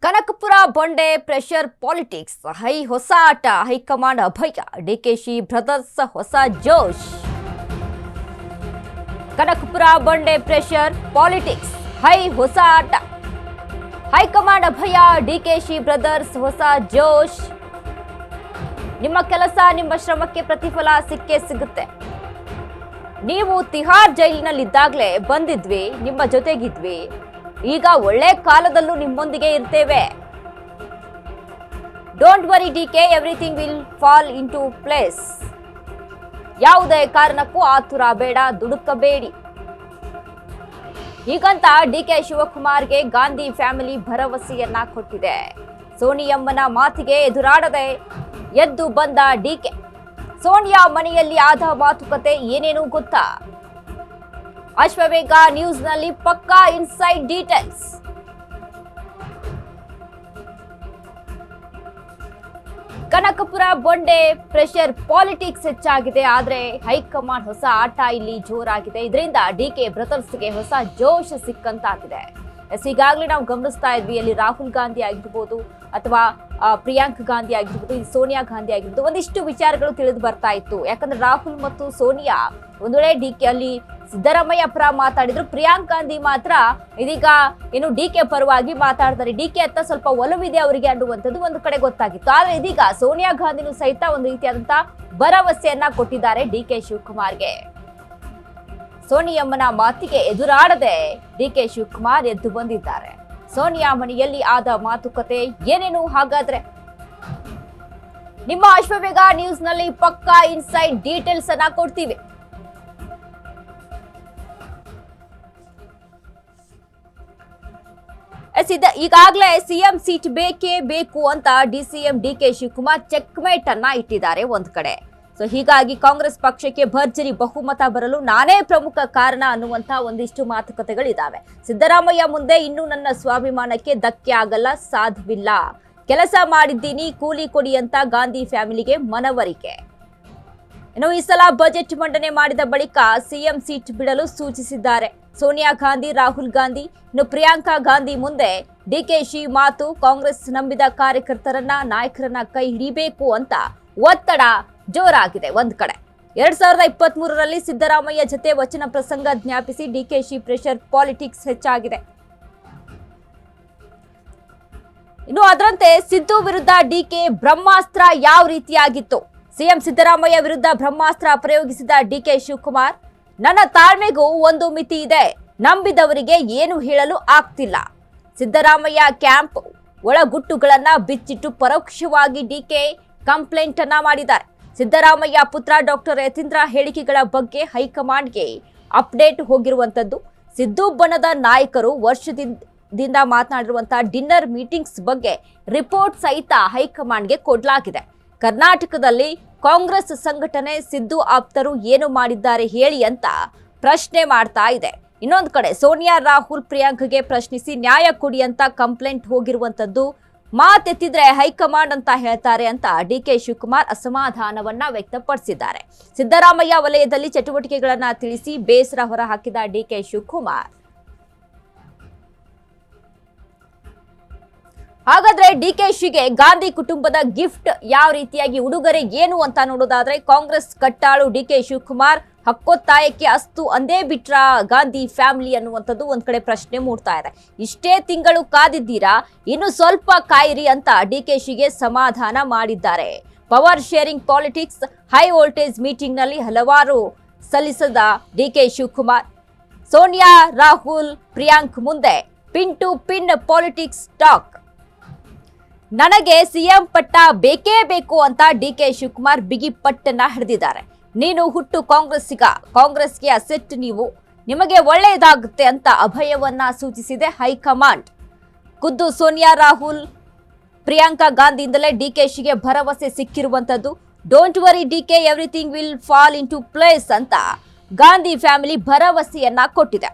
ಕನಕಪುರ ಬಂಡೆ pressure politics ಹೊಸ ಆಟ ಹೈಕಮಾಂಡ್ ಅಭಯ ಡಿಕೆಶಿ ಬ್ರದರ್ಸ್ ಹೊಸ ಜೋಶ್. ಕನಕಪುರ ಬಂಡೆ ಪ್ರೆಷರ್ ಪಾಲಿಟಿಕ್ಸ್ ಹೊಸ ಆಟ ಹೈಕಮಾಂಡ್ ಅಭಯ ಡಿಕೆಶಿ ಬ್ರದರ್ಸ್ ಹೊಸ ಜೋಶ್. ನಿಮ್ಮ ಕೆಲಸ ನಿಮ್ಮ ಶ್ರಮಕ್ಕೆ ಪ್ರತಿಫಲ ಸಿಕ್ಕೇ ಸಿಗುತ್ತೆ. ನೀವು ತಿಹಾರ್ ಜೈಲಿನಲ್ಲಿದ್ದಾಗಲೇ ಬಂದಿದ್ವಿ, ನಿಮ್ಮ ಜೊತೆಗಿದ್ವಿ. ಈಗ ಒಳ್ಳೆ ಕಾಲದಲ್ಲೂ ನಿಮ್ಮೊಂದಿಗೆ ಇರ್ತೇವೆ. Don't worry DK, everything will fall into place. ಯಾವುದೇ ಕಾರಣಕ್ಕೂ ಆತುರ ಬೇಡ, ದುಡುಕಬೇಡಿ. ಹೀಗಂತ ಡಿಕೆ ಶಿವಕುಮಾರ್ಗೆ ಗಾಂಧಿ ಫ್ಯಾಮಿಲಿ ಭರವಸೆಯನ್ನ ಕೊಟ್ಟಿದೆ. ಸೋನಿಯಮ್ಮನ ಮಾತಿಗೆ ಎದುರಾಡದೆ ಎದ್ದು ಬಂದ ಡಿಕೆ. ಸೋನಿಯಾ ಮನೆಯಲ್ಲಿ ಆದ ಮಾತುಕತೆ ಏನೇನು ಗೊತ್ತಾ? ಅಶ್ವವೇಗ ನ್ಯೂಸ್ನಲ್ಲಿ ಪಕ್ಕಾ ಇನ್ಸೈಡ್ ಡೀಟೇಲ್ಸ್. ಕನಕಪುರ ಬಂಡೆ ಪ್ರೆಷರ್ ಪಾಲಿಟಿಕ್ಸ್ ಹೆಚ್ಚಾಗಿದೆ, ಆದ್ರೆ ಹೈಕಮಾಂಡ್ ಹೊಸ ಆಟ ಇಲ್ಲಿ ಜೋರಾಗಿದೆ. ಇದರಿಂದ ಡಿಕೆ ಬ್ರದರ್ಸ್ಗೆ ಹೊಸ ಜೋಶ್ ಸಿಕ್ಕಂತಾಗಿದೆ. ಈಗಾಗಲೇ ನಾವು ಗಮನಿಸ್ತಾ ಇದ್ವಿ, ಅಲ್ಲಿ ರಾಹುಲ್ ಗಾಂಧಿ ಆಗಿರ್ಬೋದು ಅಥವಾ ಪ್ರಿಯಾಂಕ್ ಗಾಂಧಿ ಆಗಿರ್ಬೋದು, ಸೋನಿಯಾ ಗಾಂಧಿ ಆಗಿರ್ಬೋದು, ಒಂದಿಷ್ಟು ವಿಚಾರಗಳು ತಿಳಿದು ಬರ್ತಾ ಇತ್ತು. ಯಾಕಂದ್ರೆ ರಾಹುಲ್ ಮತ್ತು ಸೋನಿಯಾ ಒಂದು ವೇಳೆ ಡಿಕೆ ಅಲ್ಲಿ ಸಿದ್ದರಾಮಯ್ಯ ಪರ ಮಾತಾಡಿದ್ರು, ಪ್ರಿಯಾಂಕ್ ಗಾಂಧಿ ಮಾತ್ರ ಇದೀಗ ಏನು ಡಿಕೆ ಪರವಾಗಿ ಮಾತಾಡ್ತಾರೆ. ಡಿಕೆ ಅಂತ ಸ್ವಲ್ಪ ಒಲವಿದೆ ಅವರಿಗೆ ಅನ್ನುವಂಥದ್ದು ಒಂದು ಕಡೆ ಗೊತ್ತಾಗಿತ್ತು. ಆದ್ರೆ ಇದೀಗ ಸೋನಿಯಾ ಗಾಂಧಿನೂ ಸಹಿತ ಒಂದು ರೀತಿಯಾದಂತಹ ಭರವಸೆಯನ್ನ ಕೊಟ್ಟಿದ್ದಾರೆ ಡಿಕೆ ಶಿವಕುಮಾರ್ಗೆ. ಸೋನಿಯಮ್ಮನ ಮಾತಿಗೆ ಎದುರಾಡದೆ ಡಿಕೆ ಶಿವಕುಮಾರ್ ಎದ್ದು ಬಂದಿದ್ದಾರೆ. ಸೋನಿಯಾ ಮನೆಯಲ್ಲಿ ಆದ ಮಾತುಕತೆ ಏನೇನು ಹಾಗಾದ್ರೆ? ನಿಮ್ಮ ಅಶ್ವವೇಗ ನ್ಯೂಸ್ ನಲ್ಲಿ ಪಕ್ಕಾ ಇನ್ಸೈಡ್ ಡೀಟೇಲ್ಸ್ ಅನ್ನ ಕೊಡ್ತೀವಿ. ಈಗಾಗಲೇ ಸಿಎಂ ಸೀಟ್ ಬೇಕೇ ಬೇಕು ಅಂತ ಡಿಸಿಎಂ ಡಿಕೆ ಶಿವಕುಮಾರ್ ಚೆಕ್ಮೇಟ್ ಅನ್ನ ಇಟ್ಟಿದ್ದಾರೆ ಒಂದ್ ಕಡೆ. ಸೊ ಹೀಗಾಗಿ ಕಾಂಗ್ರೆಸ್ ಪಕ್ಷಕ್ಕೆ ಭರ್ಜರಿ ಬಹುಮತ ಬರಲು ನಾನೇ ಪ್ರಮುಖ ಕಾರಣ ಅನ್ನುವಂತ ಒಂದಿಷ್ಟು ಮಾತುಕತೆಗಳಿದಾವೆ. ಸಿದ್ದರಾಮಯ್ಯ ಮುಂದೆ ಇನ್ನೂ ನನ್ನ ಸ್ವಾಭಿಮಾನಕ್ಕೆ ಧಕ್ಕೆ ಆಗಲ್ಲ, ಸಾಧ್ಯವಿಲ್ಲ. ಕೆಲಸ ಮಾಡಿದ್ದೀನಿ, ಕೂಲಿ ಕೊಡಿ ಅಂತ ಗಾಂಧಿ ಫ್ಯಾಮಿಲಿಗೆ ಮನವರಿಕೆ. ಇನ್ನು ಈ ಸಲ ಬಜೆಟ್ ಮಂಡನೆ ಮಾಡಿದ ಬಳಿಕ ಸಿಎಂ ಸೀಟ್ ಬಿಡಲು ಸೂಚಿಸಿದ್ದಾರೆ ಸೋನಿಯಾ ಗಾಂಧಿ, ರಾಹುಲ್ ಗಾಂಧಿ. ಇನ್ನು ಪ್ರಿಯಾಂಕಾ ಗಾಂಧಿ ಮುಂದೆ ಡಿಕೆಶಿ ಮಾತು, ಕಾಂಗ್ರೆಸ್ ನಂಬಿದ ಕಾರ್ಯಕರ್ತರನ್ನ, ನಾಯಕರನ್ನ ಕೈ ಹಿಡಿಬೇಕು ಅಂತ ಒತ್ತಡ ಜೋರಾಗಿದೆ ಒಂದ್ ಕಡೆ. 2023ರಲ್ಲಿ ಸಿದ್ದರಾಮಯ್ಯ ಜೊತೆ ವಚನ ಪ್ರಸಂಗ ಜ್ಞಾಪಿಸಿ ಡಿಕೆಶಿ ಪ್ರೆಷರ್ ಪಾಲಿಟಿಕ್ಸ್ ಹೆಚ್ಚಾಗಿದೆ. ಇನ್ನು ಅದರಂತೆ ಸಿದ್ದು ವಿರುದ್ಧ ಡಿಕೆ ಬ್ರಹ್ಮಾಸ್ತ್ರ ಯಾವ ರೀತಿಯಾಗಿತ್ತು? ಸಿಎಂ ಸಿದ್ದರಾಮಯ್ಯ ವಿರುದ್ಧ ಬ್ರಹ್ಮಾಸ್ತ್ರ ಪ್ರಯೋಗಿಸಿದ ಡಿಕೆ ಶಿವಕುಮಾರ್, ನನ್ನ ತಾಳ್ಮೆಗೂ ಒಂದು ಮಿತಿ ಇದೆ, ನಂಬಿದವರಿಗೆ ಏನು ಹೇಳಲು ಆಗ್ತಿಲ್ಲ. ಸಿದ್ದರಾಮಯ್ಯ ಕ್ಯಾಂಪ್ ಒಳಗುಟ್ಟುಗಳನ್ನ ಬಿಚ್ಚಿಟ್ಟು ಪರೋಕ್ಷವಾಗಿ ಡಿಕೆ ಕಂಪ್ಲೇಂಟ್ ಅನ್ನ ಮಾಡಿದ್ದಾರೆ. ಸಿದ್ದರಾಮಯ್ಯ ಪುತ್ರ ಡಾಕ್ಟರ್ ಯತೀಂದ್ರ ಹೇಳಿಕೆಗಳ ಬಗ್ಗೆ ಹೈಕಮಾಂಡ್ಗೆ ಅಪ್ಡೇಟ್ ಹೋಗಿರುವಂತದ್ದು. ಸಿದ್ದು ಬಣದ ನಾಯಕರು ವರ್ಷದಿಂದ ಮಾತನಾಡಿರುವಂತಹ ಡಿನ್ನರ್ ಮೀಟಿಂಗ್ಸ್ ಬಗ್ಗೆ ರಿಪೋರ್ಟ್ ಸಹಿತ ಹೈಕಮಾಂಡ್ಗೆ ಕೊಡಲಾಗಿದೆ. ಕರ್ನಾಟಕದಲ್ಲಿ ಕಾಂಗ್ರೆಸ್ ಸಂಘಟನೆ ಸಿದ್ದು ಆಪ್ತರು ಏನು ಮಾಡಿದ್ದಾರೆ ಹೇಳಿ ಅಂತ ಪ್ರಶ್ನೆ ಮಾಡ್ತಾ ಇದೆ. ಇನ್ನೊಂದು ಕಡೆ ಸೋನಿಯಾ, ರಾಹುಲ್, ಪ್ರಿಯಾಂಕ್ಗೆ ಪ್ರಶ್ನಿಸಿ ನ್ಯಾಯ ಕೊಡಿ ಅಂತ ಕಂಪ್ಲೇಂಟ್ ಹೋಗಿರುವಂತದ್ದು. ಮಾತೆತ್ತಿದ್ರೆ ಹೈಕಮಾಂಡ್ ಅಂತ ಹೇಳ್ತಾರೆ ಅಂತ ಡಿಕೆ ಶಿವಕುಮಾರ್ ಅಸಮಾಧಾನವನ್ನ ವ್ಯಕ್ತಪಡಿಸಿದ್ದಾರೆ. ಸಿದ್ದರಾಮಯ್ಯ ವಲಯದಲ್ಲಿ ಚಟುವಟಿಕೆಗಳನ್ನ ತಿಳಿಸಿ ಬೇಸರ ಹೊರಹಾಕಿದ ಡಿಕೆ ಶಿವಕುಮಾರ್. ಹಾಗಾದ್ರೆ ಡಿಕೆಶಿಗೆ ಗಾಂಧಿ ಕುಟುಂಬದ ಗಿಫ್ಟ್ ಯಾವ ರೀತಿಯಾಗಿ, ಉಡುಗೊರೆ ಏನು ಅಂತ ನೋಡೋದಾದ್ರೆ, ಕಾಂಗ್ರೆಸ್ ಕಟ್ಟಾಳು ಡಿಕೆ ಶಿವಕುಮಾರ್ ಹಕ್ಕೊತ್ತಾಯಕ್ಕೆ ಅಸ್ತು ಅಂದೇ ಬಿಟ್ರ ಗಾಂಧಿ ಫ್ಯಾಮಿಲಿ ಅನ್ನುವಂಥದ್ದು ಒಂದ್ ಕಡೆ ಪ್ರಶ್ನೆ ಮೂಡ್ತಾ ಇದೆ. ಇಷ್ಟೇ ತಿಂಗಳು ಕಾದಿದ್ದೀರಾ, ಇನ್ನು ಸ್ವಲ್ಪ ಕಾಯಿರಿ ಅಂತ ಡಿಕೆಶಿಗೆ ಸಮಾಧಾನ ಮಾಡಿದ್ದಾರೆ. Power sharing politics high voltage meeting ನಲ್ಲಿ ಹಲವಾರು ಸಲ್ಲಿಸಿದ ಡಿಕೆ ಶಿವಕುಮಾರ್, ಸೋನಿಯಾ, ರಾಹುಲ್, ಪ್ರಿಯಾಂಕ್ ಮುಂದೆ pin to pin politics talk. ನನಗೆ ಸಿಎಂ ಪಟ್ಟ ಬೇಕೇ ಬೇಕು ಅಂತ ಡಿಕೆ ಶಿವಕುಮಾರ್ ಬಿಗಿ ಪಟ್ಟನ್ನ ಹಿಡಿದಿದ್ದಾರೆ. ನೀನು ಹುಟ್ಟು ಕಾಂಗ್ರೆಸ್ಸಿಗ, ಕಾಂಗ್ರೆಸ್ಗೆ ಅಸೆಟ್ ನೀವು, ನಿಮಗೆ ಒಳ್ಳೆಯದಾಗುತ್ತೆ ಅಂತ ಅಭಯವನ್ನ ಸೂಚಿಸಿದೆ ಹೈಕಮಾಂಡ್. ಖುದ್ದು ಸೋನಿಯಾ, ರಾಹುಲ್, ಪ್ರಿಯಾಂಕಾ ಗಾಂಧಿಯಿಂದಲೇ ಡಿಕೆಶಿಗೆ ಭರವಸೆ ಸಿಕ್ಕಿರುವಂತದ್ದು. Don't worry DK, everything will fall into place ಅಂತ ಗಾಂಧಿ ಫ್ಯಾಮಿಲಿ ಭರವಸೆಯನ್ನ ಕೊಟ್ಟಿದೆ.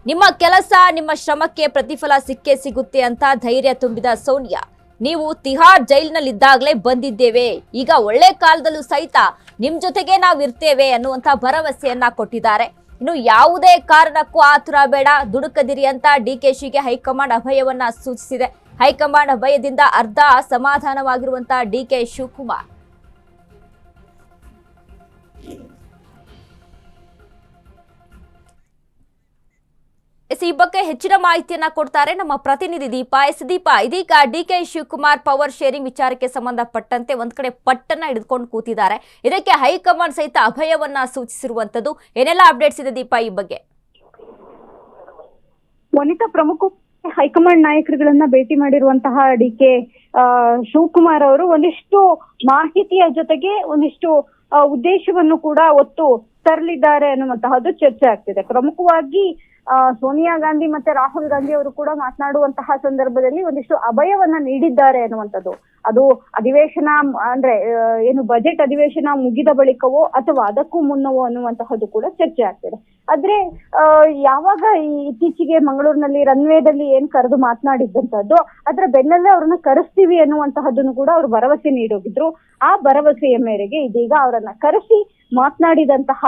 ನಿಮ್ಮ ಕೆಲಸ ನಿಮ್ಮ ಶ್ರಮಕ್ಕೆ ಪ್ರತಿಫಲ ಸಿಕ್ಕೇ ಸಿಗುತ್ತೆ ಅಂತ ಧೈರ್ಯ ತುಂಬಿದ ಸೋನಿಯಾ, ನೀವು ತಿಹಾರ್ ಜೈಲಿನಲ್ಲಿದ್ದಾಗಲೇ ಬಂದಿದ್ದೇವೆ, ಈಗ ಒಳ್ಳೆ ಕಾಲದಲ್ಲೂ ಸಹಿತ ನಿಮ್ ಜೊತೆಗೆ ನಾವು ಇರ್ತೇವೆ ಅನ್ನುವಂತ ಭರವಸೆಯನ್ನ ಕೊಟ್ಟಿದ್ದಾರೆ. ಇನ್ನು ಯಾವುದೇ ಕಾರಣಕ್ಕೂ ಆತುರ ಬೇಡ, ದುಡುಕದಿರಿ ಅಂತ ಡಿಕೆಶಿಗೆ ಹೈಕಮಾಂಡ್ ಅಭಯವನ್ನ ಸೂಚಿಸಿದೆ. ಹೈಕಮಾಂಡ್ ಭಯದಿಂದ ಅರ್ಧ ಅಸಮಾಧಾನವಾಗಿರುವಂತಹ ಡಿಕೆ ಶಿವಕುಮಾರ್. ಈ ಬಗ್ಗೆ ಹೆಚ್ಚಿನ ಮಾಹಿತಿಯನ್ನ ಕೊಡ್ತಾರೆ ನಮ್ಮ ಪ್ರತಿನಿಧಿ ದೀಪಾ. ಇದೀಗ ಡಿಕೆ ಶಿವಕುಮಾರ್ ಪವರ್ ಶೇರಿಂಗ್ ವಿಚಾರಕ್ಕೆ ಸಂಬಂಧಪಟ್ಟಂತೆ ಒಂದ್ ಕಡೆ ಪಟ್ಟನ್ನ ಹಿಡಿದುಕೊಂಡು ಕೂತಿದ್ದಾರೆ. ಇದಕ್ಕೆ ಹೈಕಮಾಂಡ್ ಸಹಿತ ಅಭಯವನ್ನ ಸೂಚಿಸಿರುವಂತದ್ದು. ಏನೆಲ್ಲ ಅಪ್ಡೇಟ್ಸ್ ಇದೆ ದೀಪಾ ಈ ಬಗ್ಗೆ? ವನಿತಾ, ಪ್ರಮುಖ ಹೈಕಮಾಂಡ್ ನಾಯಕರುಗಳನ್ನ ಭೇಟಿ ಮಾಡಿರುವಂತಹ ಡಿಕೆ ಶಿವಕುಮಾರ್ ಅವರು ಒಂದಿಷ್ಟು ಮಾಹಿತಿಯ ಜೊತೆಗೆ ಒಂದಿಷ್ಟು ಉದ್ದೇಶವನ್ನು ಕೂಡ ಒತ್ತು ತರಲಿದ್ದಾರೆ ಅನ್ನುವಂತಹದ್ದು ಚರ್ಚೆ ಆಗ್ತಿದೆ. ಪ್ರಮುಖವಾಗಿ ಸೋನಿಯಾ ಗಾಂಧಿ ಮತ್ತೆ ರಾಹುಲ್ ಗಾಂಧಿ ಅವರು ಕೂಡ ಮಾತನಾಡುವಂತಹ ಸಂದರ್ಭದಲ್ಲಿ ಒಂದಿಷ್ಟು ಅಭಯವನ್ನ ನೀಡಿದ್ದಾರೆ ಅನ್ನುವಂಥದ್ದು. ಅದು ಅಧಿವೇಶನ ಅಂದ್ರೆ ಏನು ಬಜೆಟ್ ಅಧಿವೇಶನ ಮುಗಿದ ಬಳಿಕವೋ ಅಥವಾ ಅದಕ್ಕೂ ಮುನ್ನವೋ ಅನ್ನುವಂತಹದ್ದು ಕೂಡ ಚರ್ಚೆ ಆಗ್ತಿದೆ. ಆದ್ರೆ ಯಾವಾಗ ಇತ್ತೀಚೆಗೆ ಮಂಗಳೂರಿನಲ್ಲಿ ರನ್ವೇದಲ್ಲಿ ಏನ್ ಕರೆದು ಮಾತನಾಡಿದ್ದಂತದ್ದು ಅದರ ಬೆನ್ನಲ್ಲೇ ಅವ್ರನ್ನ ಕರೆಸ್ತೀವಿ ಅನ್ನುವಂತಹದ್ದನ್ನು ಕೂಡ ಅವ್ರು ಭರವಸೆ ನೀಡೋಗಿದ್ರು. ಆ ಭರವಸೆಯ ಮೇರೆಗೆ ಇದೀಗ ಅವರನ್ನ ಕರೆಸಿ ಮಾತನಾಡಿದಂತಹ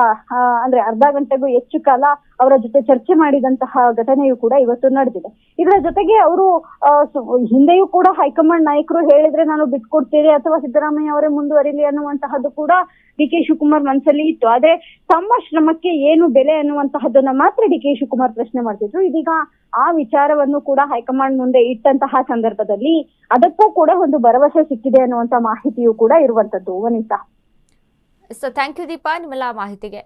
ಅಂದ್ರೆ ಅರ್ಧ ಗಂಟೆಗೂ ಹೆಚ್ಚು ಕಾಲ ಅವರ ಜೊತೆ ಚರ್ಚೆ ಮಾಡಿದಂತಹ ಘಟನೆಯು ಕೂಡ ಇವತ್ತು ನಡೆದಿದೆ. ಇದರ ಜೊತೆಗೆ ಅವರು ಹಿಂದೆಯೂ ಕೂಡ ಹೈಕಮಾಂಡ್ ನಾಯಕರು ಹೇಳಿದ್ರೆ ನಾನು ಬಿಟ್ಕೊಡ್ತೇನೆ ಅಥವಾ ಸಿದ್ದರಾಮಯ್ಯ ಅವರೇ ಮುಂದುವರಿಲಿ ಅನ್ನುವಂತಹದ್ದು ಕೂಡ ಡಿ ಕೆ ಶಿವಕುಮಾರ್ ಮನಸ್ಸಲ್ಲಿ ಇತ್ತು. ಆದ್ರೆ ತಮ್ಮ ಶ್ರಮಕ್ಕೆ ಏನು ಬೆಲೆ ಅನ್ನುವಂತಹದ್ದನ್ನ ಮಾತ್ರ ಡಿ ಕೆ ಶಿವಕುಮಾರ್ ಪ್ರಶ್ನೆ ಮಾಡ್ತಿದ್ರು. ಇದೀಗ ಆ ವಿಚಾರವನ್ನು ಕೂಡ ಹೈಕಮಾಂಡ್ ಮುಂದೆ ಇಟ್ಟಂತಹ ಸಂದರ್ಭದಲ್ಲಿ ಅದಕ್ಕೂ ಕೂಡ ಒಂದು ಭರವಸೆ ಸಿಕ್ಕಿದೆ ಅನ್ನುವಂತ ಮಾಹಿತಿಯು ಕೂಡ ಇರುವಂತದ್ದು. ವನಿತಾ, ಥ್ಯಾಂಕ್ ಯು ದೀಪಾ ನಿಮ್ಮೆಲ್ಲ ಮಾಹಿತಿಗೆ.